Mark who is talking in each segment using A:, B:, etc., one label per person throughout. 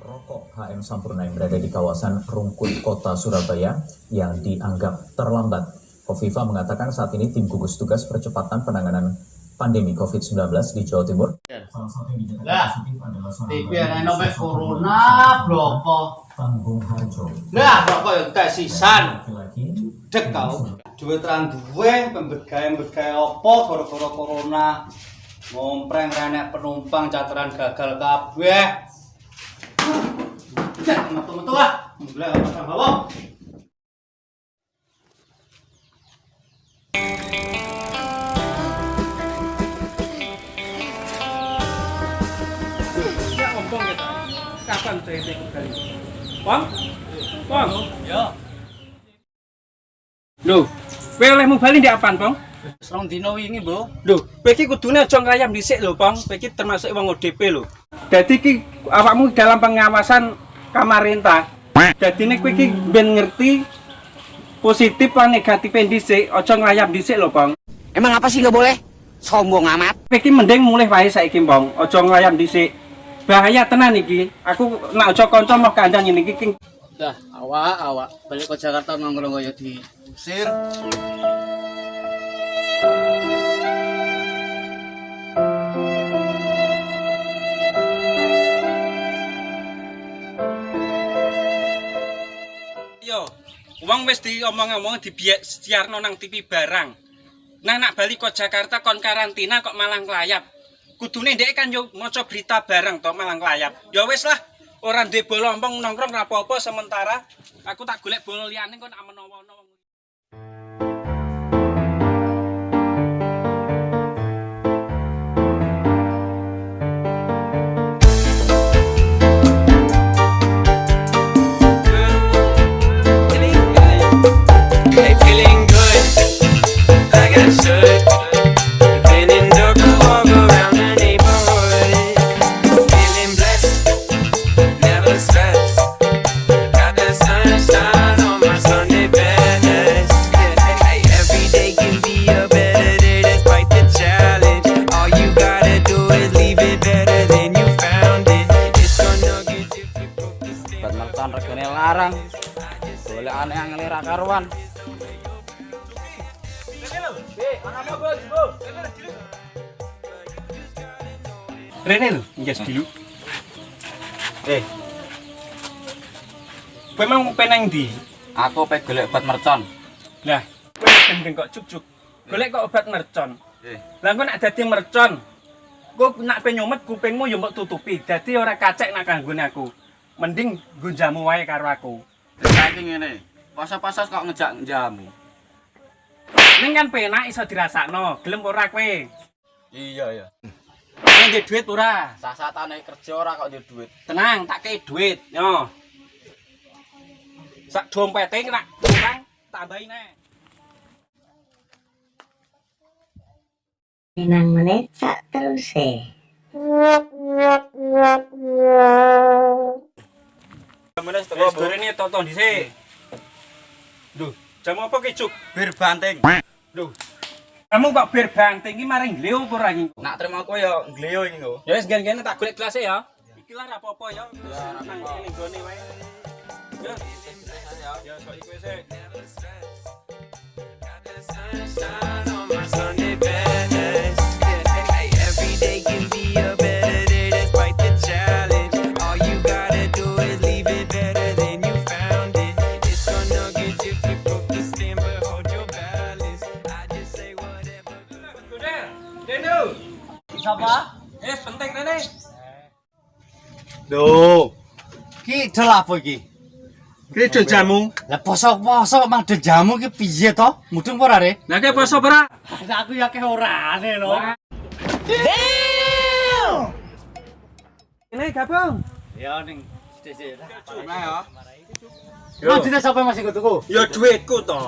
A: rokok HM Sampurna yang berada di kawasan Rungkut, Kota Surabaya yang dianggap terlambat. Kofifa mengatakan saat ini tim gugus tugas percepatan penanganan pandemi COVID-19 di Jawa Timur. Salah satu yang dinyatakan positif adalah seorang
B: corona berapa?
A: Tanggung Harjo.
B: Lah, berapa yang tes sisan?
A: Laki-laki
B: Dek kau. Duit terang duwe, pembedai apa gara-gara corona. Ngompreng renek penumpang cateran gagal kabeh. Cek metu-metu ah. Mulai apa bawa?
C: Ya ompong kita. Kapan saya ikut kali? Bang? Bang?
B: Ya.
C: Loh, kowe olehmu bali ndek apaan, Bang?
B: Serong dino wingi, Bro.
C: Loh, kowe iki kudune aja ngrayam dhisik lho, Bang. Kowe iki termasuk wong ODP lho. Dadi iki awakmu dalam pengawasan pemerintah. Dadine kowe iki ben ngerti positif lan negatif dhisik, aja ngrayam dhisik lho, Bang.
D: Emang apa sih nggak boleh? Sombong amat.
C: Kowe iki mending mulih wae saiki, Bang. Aja ngrayam dhisik. Bahaya tenan iki. Aku nak aja kanca mau kandhang ngene iki.
B: Dah, awak balik ke Jakarta nongkrong kaya diusir.
C: Yo, wong wis diomong-omong dibiarno nang TV barang. Nah nak bali ke Jakarta kon karantina kok malah nglayap. Kudune ndek kan yo maca berita barang to malah nglayap. Ya wis lah, ora ndek bolompong nongkrong ra apa-apa sementara. Aku tak golek bolo liyane kon amenowo-ono.
D: Mercon regane larang. Boleh aneh ngelira karuan.
C: Rene lho, nges dulu. Kowe mau peneng ndi?
D: Aku pe golek obat mercon.
C: Lah, kowe gendeng kok cuk-cuk. Golek kok obat mercon. Lah engko nek dadi mercon, kok nak penyumet kupingmu yo mbok tutupi. Dadi ora kacek nak kanggone aku. Mending nggo jamu wae karo aku.
D: Saiki ngene. Pas-pasas kok ngejak jamu.
C: Ning kan penak iso dirasakno. Gelem ora kowe?
D: Iya ya.
C: Kowe ndek dhuwit ora?
D: Sasatane kerja ora kok ndek duit.
C: Tenang, tak kei dhuwit. Yo. Sak dompete nak kurang tambahi nek.
E: Minang menecak terus
C: Menes teko gorene tonton dhisik. Lho, jam apa ki, Cuk?
D: Bir banting.
C: Lho. Kamu kok bir banting iki maring gleo apa ora iki?
D: Nak terima aku ya ngleo iki lho.
C: Ya wis gen-gene tak golek gelas ya. Iki lah ra apa-apa ya. Nang ning gone wae. Ya. Ya, sok iki wis.
B: Siapa?
C: Penting Rene.
B: Loh. Ki dol apa iki?
C: Ki dol jamu.
B: Lah poso-poso mang dol jamu ki piye to? Mudeng ora re?
C: Lah ki poso ora?
B: Aku ya ke ora ne lho.
C: Ini gabung.
B: Ya ning sithik lah.
D: Nah ya.
B: Yo dite sapa masih tuku?
C: Ya duitku to.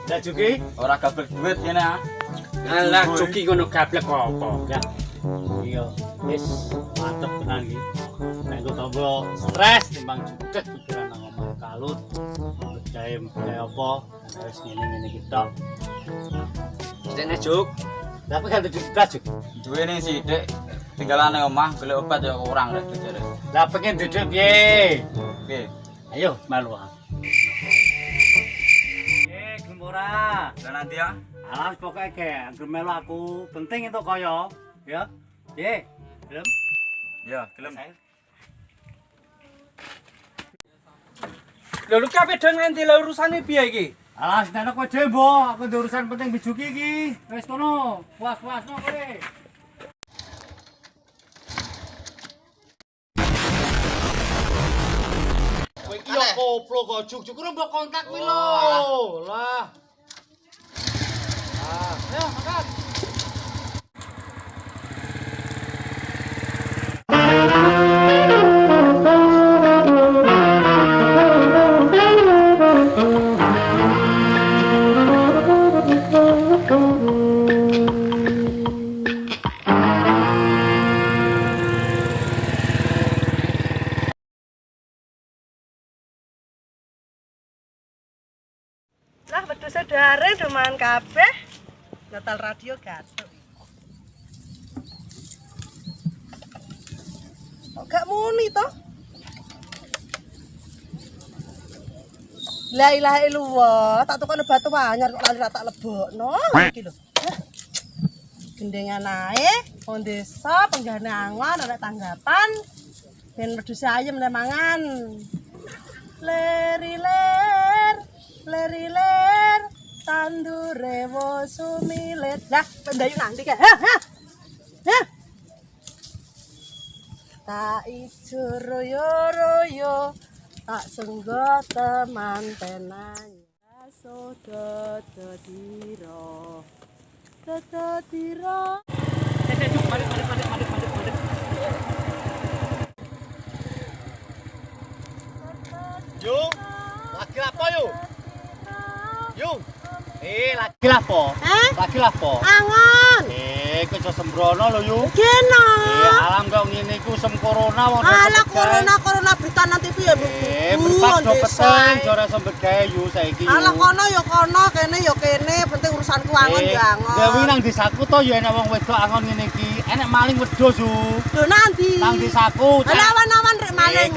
B: Lah juki?
D: Ora gablek duit kene ah.
C: Alah cuki ngono gablek apa?
B: Ya. Iya, wis mantep tenan iki. Nek kok tombo stres timbang judes pikiran nang omah kalut. Gawe apa? Wis ngene-ngene iki tok.
D: Sithik Juk.
B: Tapi kan duit blas Juk.
D: Duwe ning sithik. tinggalan nang omah golek obat ya kurang rek jare.
B: Lah pengen duduk piye?
D: Piye?
B: Ayo malu. Gelem ora?
D: Lah nanti ya.
B: Alas pokoke ge anggere melu aku penting itu kaya ya. Piye? Gelem?
D: Ya, gelem.
C: Lho lu kabeh don ngendi lho urusane piye iki?
B: Alas nek kowe dhewe mbok, aku ndek urusan penting bijuki iki. Wis kono, puas-puasno kowe. Kowe iki yo koplo kok juk-juk mbok kontak kuwi lho. Lah. Ayo makan.
F: Lah wedhus sedare deman kabeh. Nyetel radio gatel. Kok gak muni to? La ilaha illallah, tak tukone batu anyar kok lali tak lebokno iki lho. Gendengan ae, wong desa penggane angon ana tanggapan ben wedhus ayem le mangan. Leriler, leriler, tandure wo sumilet. Lah, pendayu nanti kae. Ha. Tak ijo royo-royo, tak senggo teman penanya. So dododiro, dododiro.
B: Yo, lagi apa yo? Yo. Lagi apa?
F: Hah?
B: Lagi apa?
F: Angon.
B: Kejo sembrono lho yo.
F: Kena.
B: Alam kok ngene iku sem corona wong
F: Ala corona berita nanti piye Bu?
B: berpat do peteng jare sembegae yo saiki yo.
F: Ala kono ya kono, kene ya kene, penting urusanku angon ya angon.
B: Dewi nang desaku to ya enek wong wedok angon ngene iki. Enek maling wedhus yo.
F: Lho nanti.
B: Nang desaku.
F: Ala awan-awan rek maling.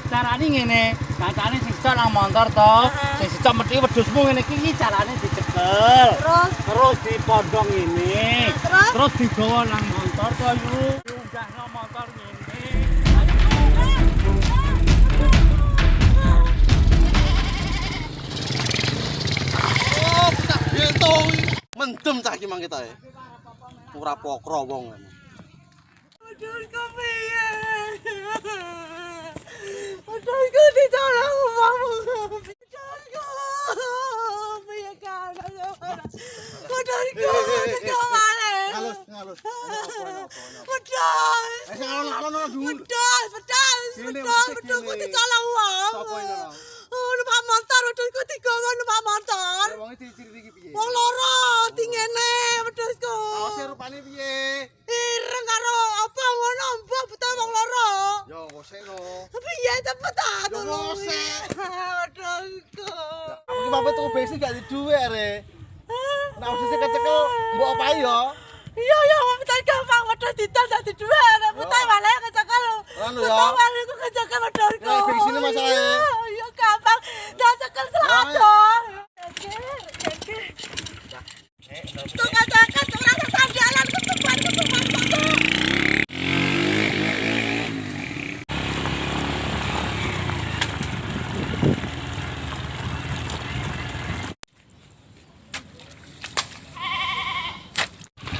B: Carane ngene, kancane sing sitok nang motor to, sing sitok methi wedhusmu ngene iki carane dicekel. Terus dipondong ini. Terus digawa nang motor to yo. Diunggahno motor ngene.
G: Oh, tak bento mendem cah iki mang kita e. Ora pokro wong.
F: Aduh, kepiye? Aduh, ditolong uangmu. Aduh, piye kan? Aduh, maling.
G: Ngalus, ngalus.
F: Pedas.
G: Alon-alon dulu.
F: Pedas. Pedasku ditolong uang.
G: Sopo ini?
F: Oh, numpak motor, pedasku digawa numpak motor.
G: Wong iki diciri iki piye?
F: Wong loro, tingene pedasku.
G: Kaose rupane piye?
F: Ireng karo apa ngono mbok buta wong loro.
G: Yo ngoseno.
F: Piye cepet ah
G: Yo
F: tulung.
G: ngosek.
F: Aduhku.
G: Iki bapak tuku bensin gak di duwe are. Nek wis kecekel mbok opahi yo.
F: Iya wong tak gampang wedhus dital dadi dhuwe nek putai malah kecekel.
G: Anu ya.
F: Putai iku kecekel wedhusku.
G: Nek bensinnya masalahe.
F: Iya gampang. Tak cekel selado. Tuh kecekel ora sandalan ketuban.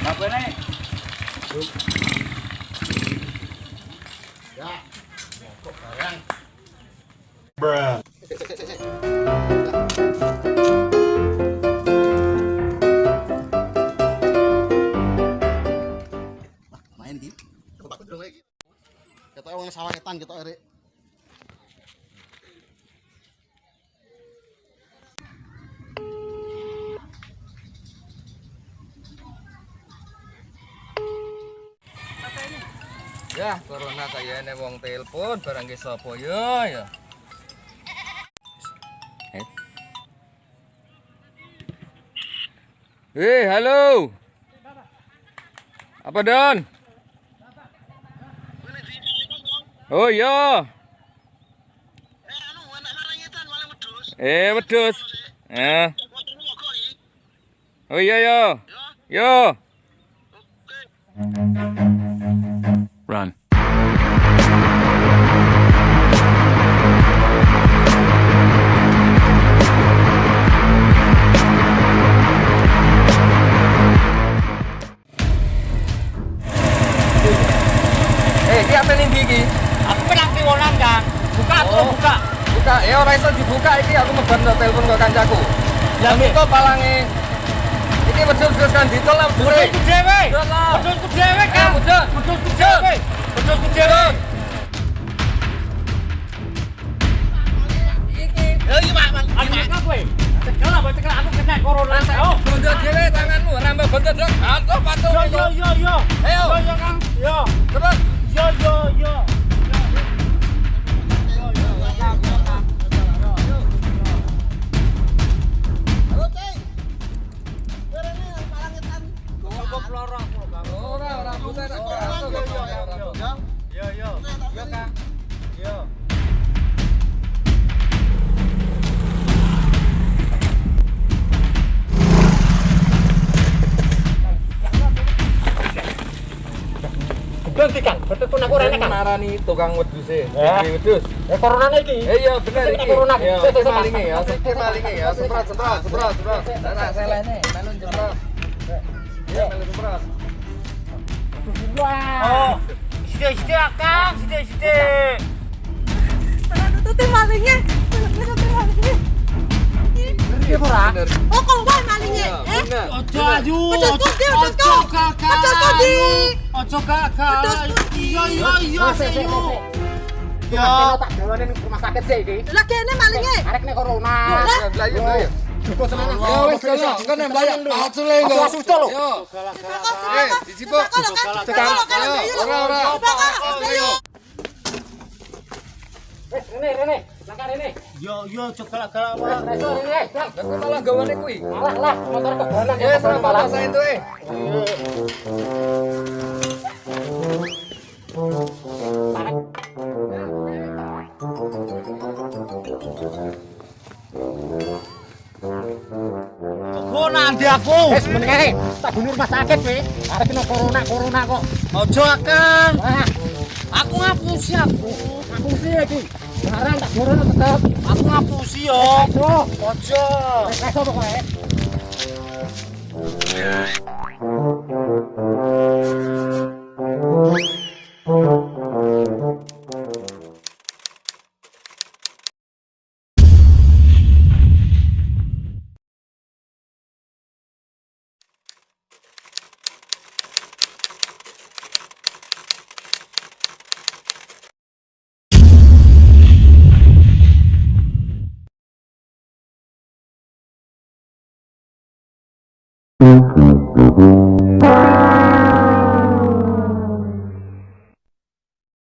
B: Apa ini?
G: Ya. Kok barang. Main iki. Kepak dong iki. Ketok wong sawangetan ketok arek.
H: Ya, corona kayane wong telepon barang ki sapa ya. Halo. Apa Don? Oh iya. Wedhus. Oh iya yo. Yo.
I: Run.
H: Iki apa ning iki?
B: Aku penang piwonan, Kang. Buka, buka.
H: Buka, ya ora iso dibuka iki aku meban telepon karo kancaku.
B: Lah
H: Itu palange. Iki wedhus kan ditol lah dure.
B: Wedhusku dhewe.
H: Lah.
B: Wedhusku dhewe, Kang.
H: Wedhus.
B: Wedhusku dhewe. Wedhusku dhewe.
H: Iki.
B: Aku kowe. Cekel apa cekel aku kena corona. Ayo.
H: Bondo dhewe tanganmu rambah bondo dek. Antuk patung.
B: Yo.
H: Ayo.
B: Yo, Kang. Yo.
H: Terus.
B: Yo.
H: Ora bukan.
B: Yo, Kang. Yo. Ganti Kang, betul aku rene Kang.
H: Marani tukang wedhuse.
B: Ya.
H: Iki wedhus.
B: Corona iki.
H: Iya bener iki.
B: Corona.
H: Malinge ya, malinge ya. Semprot. Nah, selene, melu semprot. Ya, melu semprot.
B: Oh. Sithik Kang, sithik.
F: Tututi malingnya. Malingnya.
B: Iki ora.
F: Oh, kok wae malingnya?
H: Bener.
B: Ojo ayu.
F: Wedhusku,
B: kakak.
F: Wedhusku di.
B: Ojo kakak. Iya. Ya. Tak dawane ning rumah sakit sih iki.
F: Lah kene malingnya.
B: Arek nek corona.
H: Blayu.
B: Cukup semangat.
H: Ya wis lho, engko nek mbayar acule engko.
B: Aku asuh lho.
H: Yo. Dicipok. Ora. Ayo.
B: Rene. Langkah Rene. Yo, galak-galak wae. Reso Rene.
H: Aku malah gawane kuwi.
B: Alah, motor kebalan
H: Ya wis ora apa-apa saya entuke.
B: Kok nanti aku? Wes meneh. Tak bunuh rumah sakit kowe. Arek kena corona kok. Ojo Kang. Aku ngapusi aku. Ngapusi iki. Barang tak corona tetep. Aku ngapusi yo. Ojo. Reso pokoke.